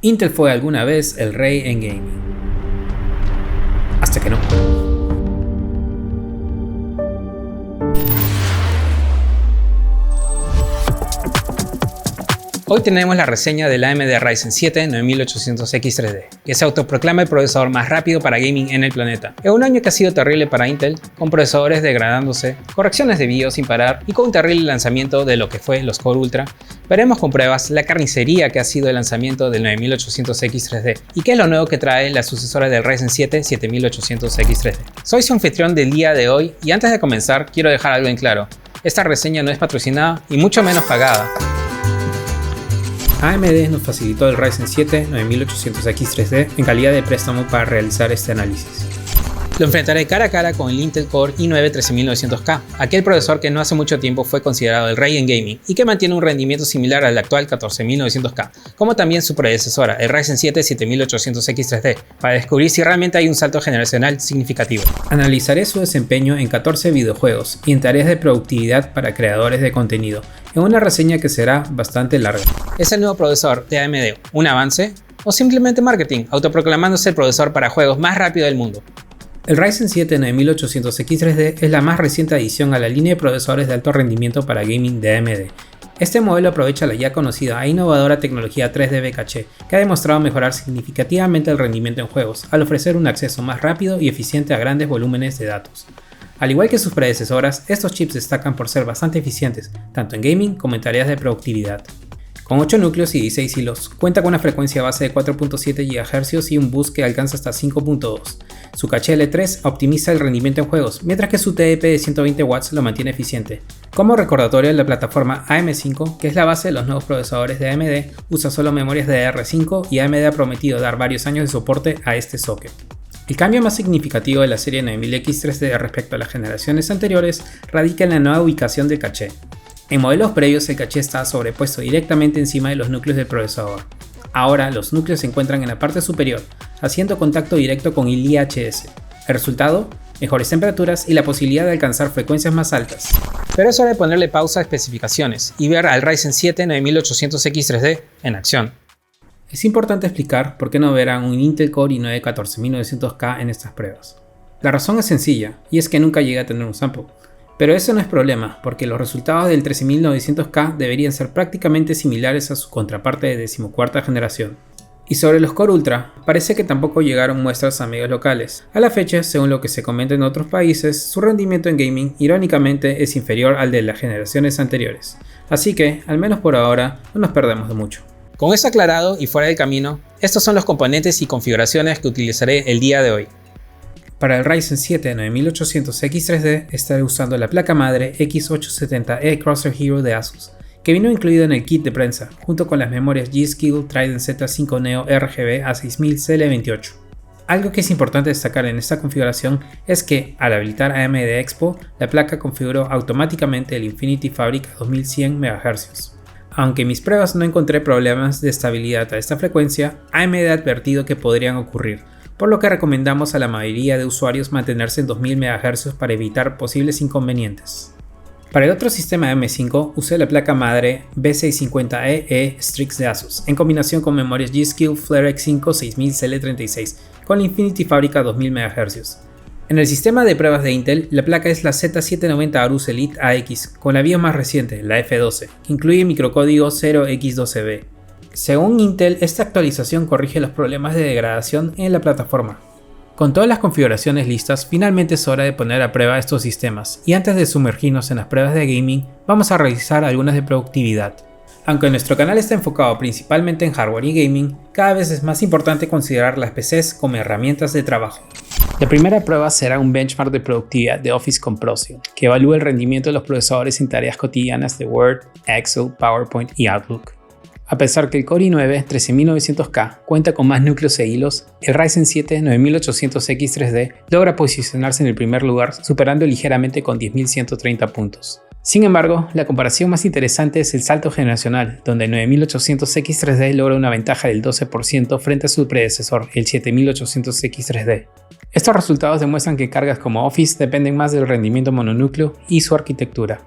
Intel fue alguna vez el rey en gaming. Hasta que no. Hoy tenemos la reseña del AMD Ryzen 7 9800X3D, que se autoproclama el procesador más rápido para gaming en el planeta. En un año que ha sido terrible para Intel, con procesadores degradándose, correcciones de BIOS sin parar y con un terrible lanzamiento de lo que fue los Core Ultra, veremos con pruebas la carnicería que ha sido el lanzamiento del 9800X3D y qué es lo nuevo que trae la sucesora del Ryzen 7 7800X3D. Soy su anfitrión del día de hoy y antes de comenzar quiero dejar algo en claro. Esta reseña no es patrocinada y mucho menos pagada. AMD nos facilitó el Ryzen 7 9800X3D en calidad de préstamo para realizar este análisis. Lo enfrentaré cara a cara con el Intel Core i9 13900K, aquel procesador que no hace mucho tiempo fue considerado el rey en gaming y que mantiene un rendimiento similar al actual 14900K, como también su predecesora, el Ryzen 7 7800X3D, para descubrir si realmente hay un salto generacional significativo. Analizaré su desempeño en 14 videojuegos y en tareas de productividad para creadores de contenido, en una reseña que será bastante larga. ¿Es el nuevo procesador de AMD un avance o simplemente marketing, autoproclamándose el procesador para juegos más rápido del mundo? El Ryzen 7 9800X3D es la más reciente adición a la línea de procesadores de alto rendimiento para gaming de AMD. Este modelo aprovecha la ya conocida e innovadora tecnología 3DB Caché, que ha demostrado mejorar significativamente el rendimiento en juegos, al ofrecer un acceso más rápido y eficiente a grandes volúmenes de datos. Al igual que sus predecesoras, estos chips destacan por ser bastante eficientes, tanto en gaming como en tareas de productividad. Con 8 núcleos y 16 hilos, cuenta con una frecuencia base de 4.7 GHz y un bus que alcanza hasta 5.2. Su caché L3 optimiza el rendimiento en juegos, mientras que su TDP de 120 watts lo mantiene eficiente. Como recordatorio, la plataforma AM5, que es la base de los nuevos procesadores de AMD, usa solo memorias DDR5 y AMD ha prometido dar varios años de soporte a este socket. El cambio más significativo de la serie 9000X3D respecto a las generaciones anteriores radica en la nueva ubicación del caché. En modelos previos el caché estaba sobrepuesto directamente encima de los núcleos del procesador. Ahora los núcleos se encuentran en la parte superior, haciendo contacto directo con el IHS. El resultado, mejores temperaturas y la posibilidad de alcanzar frecuencias más altas. Pero es hora de ponerle pausa a especificaciones y ver al Ryzen 7 9800X3D en acción. Es importante explicar por qué no verán un Intel Core i9 14900K en estas pruebas. La razón es sencilla, y es que nunca llegué a tener un sample. Pero eso no es problema, porque los resultados del 13900K deberían ser prácticamente similares a su contraparte de 14ª generación. Y sobre los Core Ultra, parece que tampoco llegaron muestras a medios locales. A la fecha, según lo que se comenta en otros países, su rendimiento en gaming irónicamente es inferior al de las generaciones anteriores. Así que, al menos por ahora, no nos perdemos de mucho. Con eso aclarado y fuera del camino, estos son los componentes y configuraciones que utilizaré el día de hoy. Para el Ryzen 7 9800X3D estaré usando la placa madre X870E Crosshair Hero de Asus, que vino incluido en el kit de prensa, junto con las memorias G.Skill Trident Z5 Neo RGB A6000 CL28. Algo que es importante destacar en esta configuración es que, al habilitar AMD Expo, la placa configuró automáticamente el Infinity Fabric a 2100 MHz. Aunque en mis pruebas no encontré problemas de estabilidad a esta frecuencia, AMD ha advertido que podrían ocurrir, por lo que recomendamos a la mayoría de usuarios mantenerse en 2000 MHz para evitar posibles inconvenientes. Para el otro sistema M5 usé la placa madre B650EE Strix de Asus, en combinación con memorias G.Skill Flare X5 6000 CL36 con la Infinity Fabric a 2000 MHz. En el sistema de pruebas de Intel, la placa es la Z790 Aorus Elite AX, con la BIOS más reciente, la F12, que incluye microcódigo 0x12b. Según Intel, esta actualización corrige los problemas de degradación en la plataforma. Con todas las configuraciones listas, finalmente es hora de poner a prueba estos sistemas, y antes de sumergirnos en las pruebas de gaming, vamos a realizar algunas de productividad. Aunque nuestro canal está enfocado principalmente en hardware y gaming, cada vez es más importante considerar las PCs como herramientas de trabajo. La primera prueba será un benchmark de productividad de Office con Procyon, que evalúa el rendimiento de los procesadores en tareas cotidianas de Word, Excel, PowerPoint y Outlook. A pesar que el Core i9 13900K cuenta con más núcleos e hilos, el Ryzen 7 9800X3D logra posicionarse en el primer lugar, superando ligeramente con 10.130 puntos. Sin embargo, la comparación más interesante es el salto generacional, donde el 9800X3D logra una ventaja del 12% frente a su predecesor, el 7800X3D. Estos resultados demuestran que cargas como Office dependen más del rendimiento mononúcleo y su arquitectura.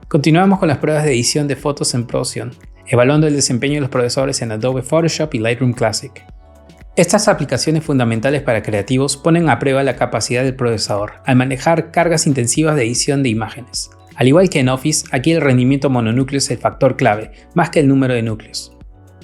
Continuamos con las pruebas de edición de fotos en Procyon. evaluando el desempeño de los procesadores en Adobe Photoshop y Lightroom Classic. Estas aplicaciones fundamentales para creativos ponen a prueba la capacidad del procesador al manejar cargas intensivas de edición de imágenes. Al igual que en Office, aquí el rendimiento mononúcleo es el factor clave, más que el número de núcleos.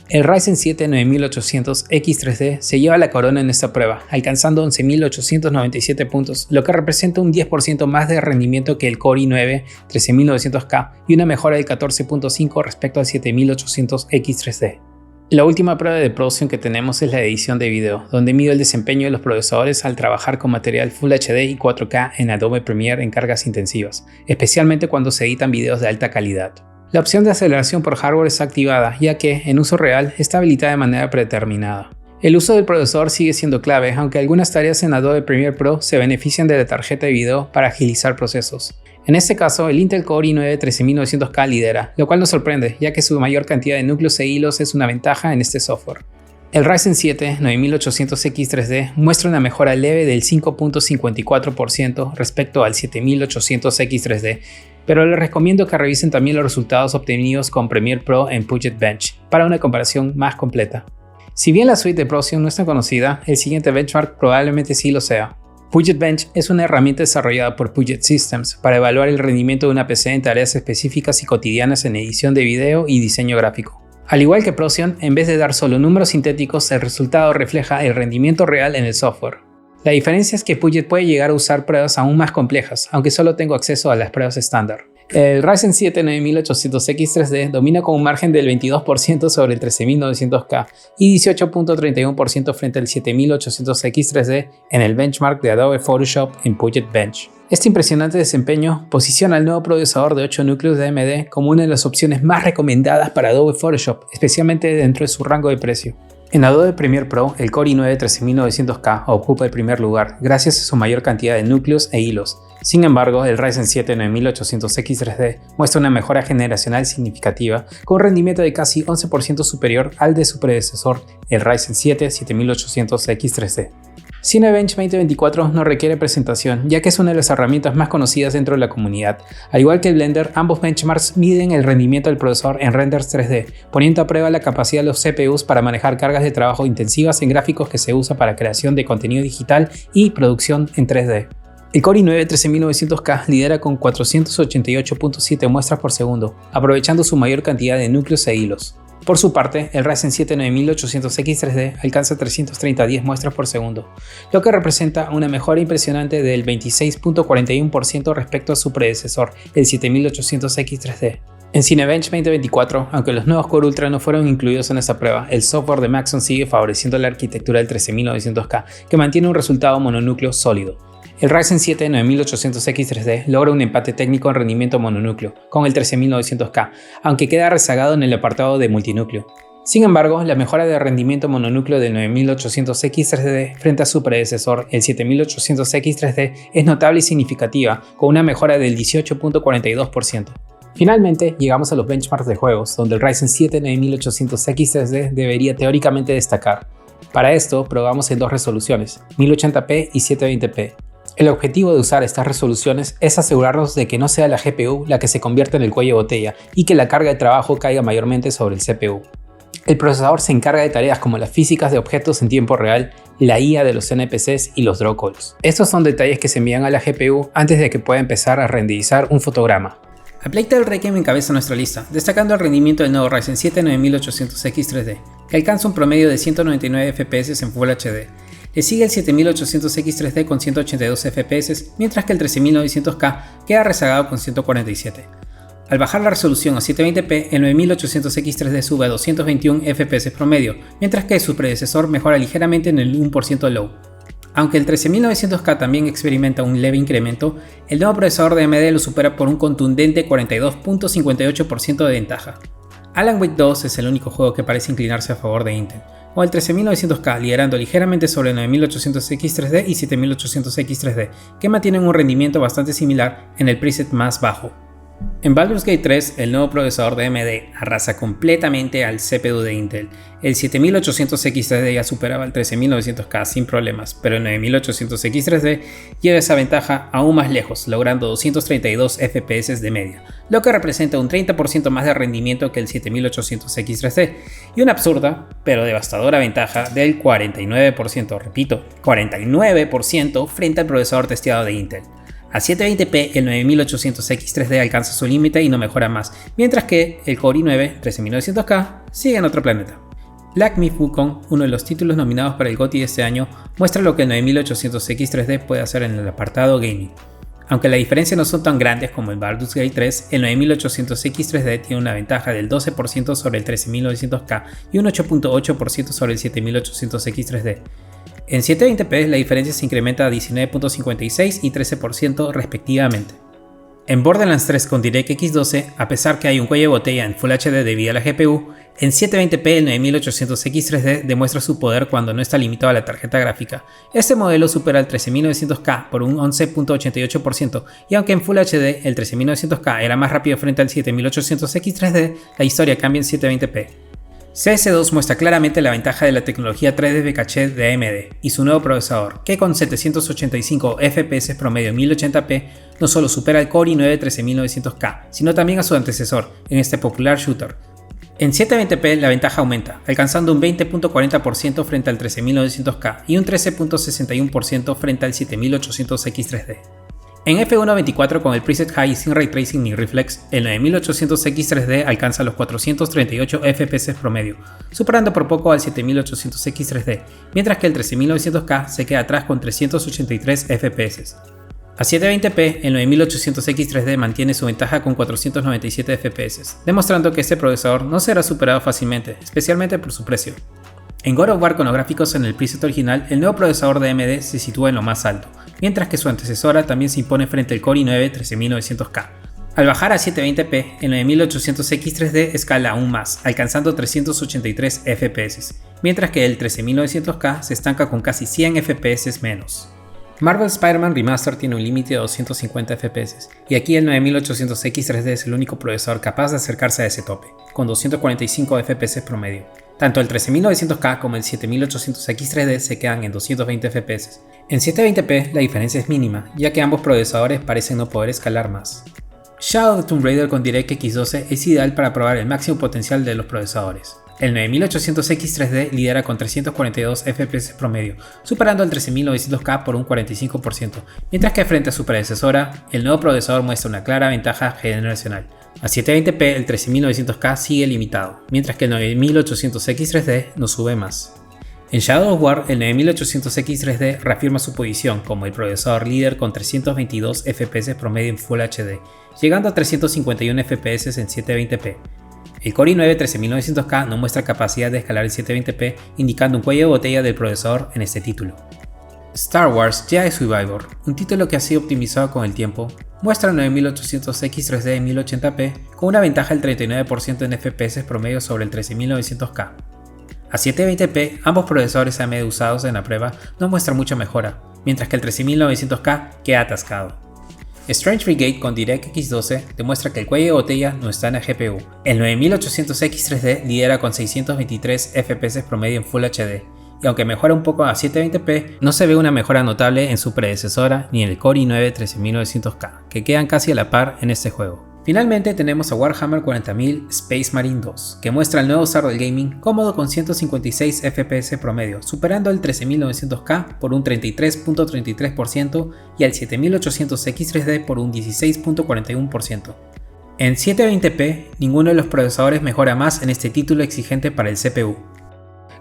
El Ryzen 7 9800X3D se lleva la corona en esta prueba, alcanzando 11.897 puntos, lo que representa un 10% más de rendimiento que el Core i9 13900K y una mejora del 14.5 respecto al 7800X3D. La última prueba de producción que tenemos es la edición de video, donde mido el desempeño de los procesadores al trabajar con material Full HD y 4K en Adobe Premiere en cargas intensivas, especialmente cuando se editan videos de alta calidad. La opción de aceleración por hardware está activada, ya que, en uso real, está habilitada de manera predeterminada. El uso del procesador sigue siendo clave, aunque algunas tareas en Adobe Premiere Pro se benefician de la tarjeta de video para agilizar procesos. En este caso, el Intel Core i9 13900K lidera, lo cual nos sorprende, ya que su mayor cantidad de núcleos e hilos es una ventaja en este software. El Ryzen 7 9800X3D muestra una mejora leve del 5.54% respecto al 7800X3D, pero les recomiendo que revisen también los resultados obtenidos con Premiere Pro en Puget Bench para una comparación más completa. Si bien la suite de Procyon no es tan conocida, el siguiente benchmark probablemente sí lo sea. Puget Bench es una herramienta desarrollada por Puget Systems para evaluar el rendimiento de una PC en tareas específicas y cotidianas en edición de video y diseño gráfico. Al igual que Procyon, en vez de dar solo números sintéticos, el resultado refleja el rendimiento real en el software. La diferencia es que Puget puede llegar a usar pruebas aún más complejas, aunque solo tengo acceso a las pruebas estándar. El Ryzen 7 9800X3D domina con un margen del 22% sobre el 13900K y 18.31% frente al 7800X3D en el benchmark de Adobe Photoshop en Puget Bench. Este impresionante desempeño posiciona al nuevo procesador de 8 núcleos de AMD como una de las opciones más recomendadas para Adobe Photoshop, especialmente dentro de su rango de precio. En Adobe Premiere Pro, el Core i9 13900K ocupa el primer lugar gracias a su mayor cantidad de núcleos e hilos. Sin embargo, el Ryzen 7 9800X3D muestra una mejora generacional significativa con un rendimiento de casi 11% superior al de su predecesor, el Ryzen 7 7800X3D. Cinebench 2024 no requiere presentación, ya que es una de las herramientas más conocidas dentro de la comunidad. Al igual que el Blender, ambos benchmarks miden el rendimiento del procesador en renders 3D, poniendo a prueba la capacidad de los CPUs para manejar cargas de trabajo intensivas en gráficos que se usa para creación de contenido digital y producción en 3D. El Core i9 13900K lidera con 488.7 muestras por segundo, aprovechando su mayor cantidad de núcleos e hilos. Por su parte, el Ryzen 7 9800X3D alcanza 330 muestras por segundo, lo que representa una mejora impresionante del 26.41% respecto a su predecesor, el 7800X3D. En Cinebench 2024, aunque los nuevos Core Ultra no fueron incluidos en esta prueba, el software de Maxon sigue favoreciendo la arquitectura del 13900K, que mantiene un resultado mononúcleo sólido. El Ryzen 7 9800X3D logra un empate técnico en rendimiento mononúcleo con el 13900K, aunque queda rezagado en el apartado de multinúcleo. Sin embargo, la mejora de rendimiento mononúcleo del 9800X3D frente a su predecesor, el 7800X3D, es notable y significativa, con una mejora del 18.42%. Finalmente, llegamos a los benchmarks de juegos, donde el Ryzen 7 9800X3D debería teóricamente destacar. Para esto, probamos en dos resoluciones, 1080p y 720p. El objetivo de usar estas resoluciones es asegurarnos de que no sea la GPU la que se convierta en el cuello de botella y que la carga de trabajo caiga mayormente sobre el CPU. El procesador se encarga de tareas como las físicas de objetos en tiempo real, la IA de los NPCs y los draw calls. Estos son detalles que se envían a la GPU antes de que pueda empezar a renderizar un fotograma. A Playtale Requiem encabeza nuestra lista, destacando el rendimiento del nuevo Ryzen 7 9800X3D, que alcanza un promedio de 199 FPS en Full HD. Le sigue el 7800X3D con 182 FPS, mientras que el 13900K queda rezagado con 147. Al bajar la resolución a 720p, el 9800X3D sube a 221 FPS promedio, mientras que su predecesor mejora ligeramente en el 1% low. Aunque el 13900K también experimenta un leve incremento, el nuevo procesador de AMD lo supera por un contundente 42.58% de ventaja. Alan Wake 2 es el único juego que parece inclinarse a favor de Intel, con el 13900K liderando ligeramente sobre el 9800X3D y 7800X3D, que mantienen un rendimiento bastante similar en el preset más bajo. En Baldur's Gate 3, el nuevo procesador de AMD arrasa completamente al CPU de Intel. El 7800X3D ya superaba el 13900K sin problemas, pero el 9800X3D lleva esa ventaja aún más lejos, logrando 232 FPS de media, lo que representa un 30% más de rendimiento que el 7800X3D, y una absurda, pero devastadora ventaja del 49%, repito, 49% frente al procesador testeado de Intel. A 720p el 9800X3D alcanza su límite y no mejora más, mientras que el Core i9 13900K sigue en otro planeta. Black Myth Wukong, uno de los títulos nominados para el GOTY de este año, muestra lo que el 9800X3D puede hacer en el apartado gaming. Aunque las diferencias no son tan grandes como en Baldur's Gate 3, el 9800X3D tiene una ventaja del 12% sobre el 13900K y un 8.8% sobre el 7800X3D. En 720p la diferencia se incrementa a 19.56 y 13% respectivamente. En Borderlands 3 con DirectX 12, a pesar que hay un cuello de botella en Full HD debido a la GPU, en 720p el 9800X3D demuestra su poder cuando no está limitado a la tarjeta gráfica. Este modelo supera el 13900K por un 11.88% y aunque en Full HD el 13900K era más rápido frente al 7800X3D, la historia cambia en 720p. CS2 muestra claramente la ventaja de la tecnología 3D Caché de AMD y su nuevo procesador, que con 785 FPS promedio en 1080p no solo supera el Core i9 13900K, sino también a su antecesor en este popular shooter. En 720p la ventaja aumenta, alcanzando un 20.40% frente al 13900K y un 13.61% frente al 7800X3D. En F1.24 con el preset High sin Ray Tracing ni Reflex, el 9800X3D alcanza los 438 FPS promedio, superando por poco al 7800X3D, mientras que el 13900K se queda atrás con 383 FPS. A 720p, el 9800X3D mantiene su ventaja con 497 FPS, demostrando que este procesador no será superado fácilmente, especialmente por su precio. En God of War con los gráficos en el preset original, el nuevo procesador de AMD se sitúa en lo más alto, mientras que su antecesora también se impone frente al Core i9 13900K. Al bajar a 720p, el 9800X3D escala aún más, alcanzando 383 FPS, mientras que el 13900K se estanca con casi 100 FPS menos. Marvel Spider-Man Remaster tiene un límite de 250 FPS, y aquí el 9800X3D es el único procesador capaz de acercarse a ese tope, con 245 FPS promedio. Tanto el 13900K como el 7800X3D se quedan en 220 FPS. En 720p la diferencia es mínima, ya que ambos procesadores parecen no poder escalar más. Shadow of the Tomb Raider con DirectX 12 es ideal para probar el máximo potencial de los procesadores. El 9800X3D lidera con 342 FPS promedio, superando al 13900K por un 45%, mientras que frente a su predecesora, el nuevo procesador muestra una clara ventaja generacional. A 720p el 13900K sigue limitado, mientras que el 9800X3D no sube más. En Shadow of War, el 9800X3D reafirma su posición como el procesador líder con 322 FPS promedio en Full HD, llegando a 351 FPS en 720p. El Core i9 13900K no muestra capacidad de escalar en 720p, indicando un cuello de botella del procesador en este título. Star Wars Jedi Survivor, un título que ha sido optimizado con el tiempo, muestra el 9800X3D en 1080p con una ventaja del 39% en FPS promedio sobre el 13900K. A 720p, ambos procesadores AMD usados en la prueba no muestran mucha mejora, mientras que el 13900K queda atascado. Strange Brigade con DirectX 12 demuestra que el cuello de botella no está en la GPU. El 9800X3D lidera con 623 FPS promedio en Full HD, y aunque mejora un poco a 720p, no se ve una mejora notable en su predecesora ni en el Core i9 13900K, que quedan casi a la par en este juego. Finalmente tenemos a Warhammer 40.000 Space Marine 2, que muestra el nuevo zar del gaming cómodo con 156 FPS promedio, superando el 13900K por un 33.33% y al 7800X3D por un 16.41%. En 720p, ninguno de los procesadores mejora más en este título exigente para el CPU.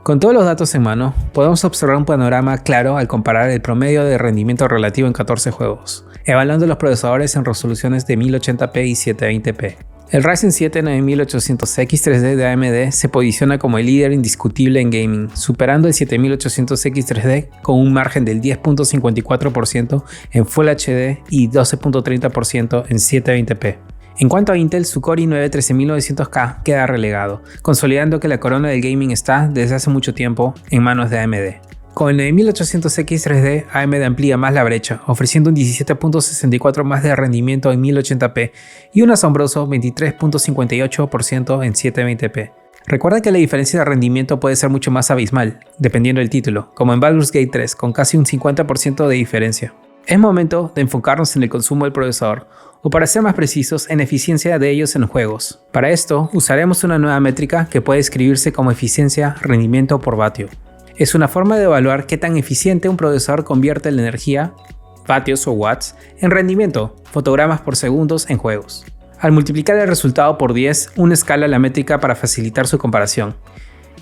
Con todos los datos en mano, podemos observar un panorama claro al comparar el promedio de rendimiento relativo en 14 juegos, evaluando los procesadores en resoluciones de 1080p y 720p. El Ryzen 7 9800X3D de AMD se posiciona como el líder indiscutible en gaming, superando el 7800X3D con un margen del 10.54% en Full HD y 12.30% en 720p. En cuanto a Intel, su Core i9 13900K queda relegado, consolidando que la corona del gaming está, desde hace mucho tiempo, en manos de AMD. Con el 9800X3D, AMD amplía más la brecha, ofreciendo un 17.64 más de rendimiento en 1080p y un asombroso 23.58% en 720p. Recuerda que la diferencia de rendimiento puede ser mucho más abismal, dependiendo del título, como en Baldur's Gate 3, con casi un 50% de diferencia. Es momento de enfocarnos en el consumo del procesador, o para ser más precisos, en eficiencia de ellos en los juegos. Para esto, usaremos una nueva métrica que puede escribirse como eficiencia rendimiento por vatio. Es una forma de evaluar qué tan eficiente un procesador convierte la energía, vatios o watts, en rendimiento, fotogramas por segundos en juegos. Al multiplicar el resultado por 10, uno escala la métrica para facilitar su comparación.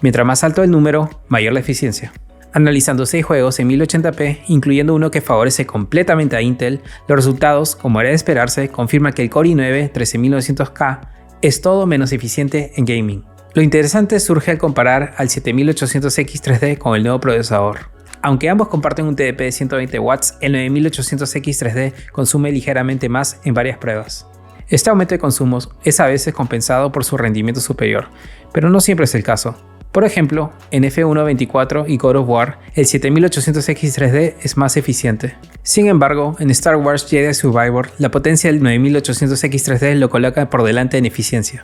Mientras más alto el número, mayor la eficiencia. Analizando 6 juegos en 1080p, incluyendo uno que favorece completamente a Intel, los resultados, como era de esperarse, confirman que el Core i9 13900K es todo menos eficiente en gaming. Lo interesante surge al comparar al 7800X3D con el nuevo procesador. Aunque ambos comparten un TDP de 120 watts, el 9800X3D consume ligeramente más en varias pruebas. Este aumento de consumos es a veces compensado por su rendimiento superior, pero no siempre es el caso. Por ejemplo, en F1 24 y God of War, el 7800X3D es más eficiente. Sin embargo, en Star Wars Jedi Survivor, la potencia del 9800X3D lo coloca por delante en eficiencia.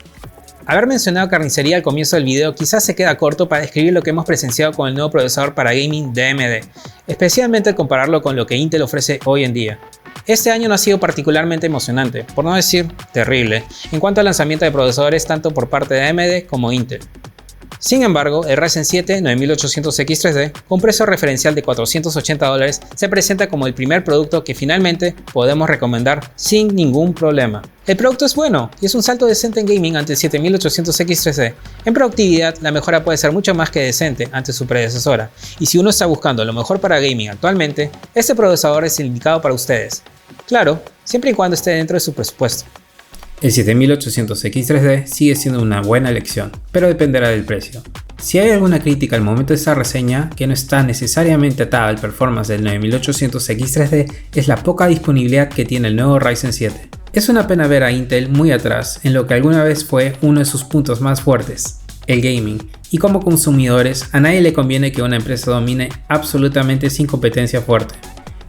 Haber mencionado carnicería al comienzo del video quizás se queda corto para describir lo que hemos presenciado con el nuevo procesador para gaming de AMD, especialmente al compararlo con lo que Intel ofrece hoy en día. Este año no ha sido particularmente emocionante, por no decir terrible, en cuanto al lanzamiento de procesadores tanto por parte de AMD como Intel. Sin embargo, el Ryzen 7 9800X3D, con precio referencial de $480, se presenta como el primer producto que finalmente podemos recomendar sin ningún problema. El producto es bueno y es un salto decente en gaming ante el 7800X3D. En productividad, la mejora puede ser mucho más que decente ante su predecesora, y si uno está buscando lo mejor para gaming actualmente, este procesador es el indicado para ustedes. Claro, siempre y cuando esté dentro de su presupuesto. El 7800X3D sigue siendo una buena elección, pero dependerá del precio. Si hay alguna crítica al momento de esta reseña que no está necesariamente atada al performance del 9800X3D es la poca disponibilidad que tiene el nuevo Ryzen 7. Es una pena ver a Intel muy atrás en lo que alguna vez fue uno de sus puntos más fuertes, el gaming, y como consumidores a nadie le conviene que una empresa domine absolutamente sin competencia fuerte.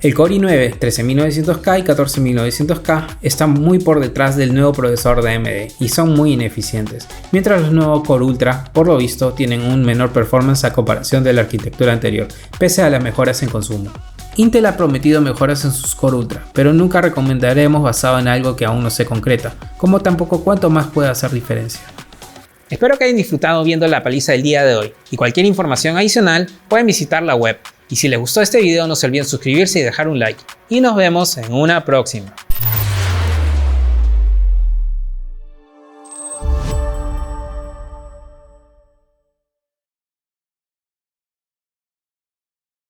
El Core i9 13900K y 14900K están muy por detrás del nuevo procesador de AMD y son muy ineficientes, mientras los nuevos Core Ultra, por lo visto, tienen un menor performance a comparación de la arquitectura anterior, pese a las mejoras en consumo. Intel ha prometido mejoras en sus Core Ultra, pero nunca recomendaremos basado en algo que aún no se concreta, como tampoco cuánto más puede hacer diferencia. Espero que hayan disfrutado viendo la paliza del día de hoy, y cualquier información adicional pueden visitar la web. Y si les gustó este video no se olviden suscribirse y dejar un like. Y nos vemos en una próxima.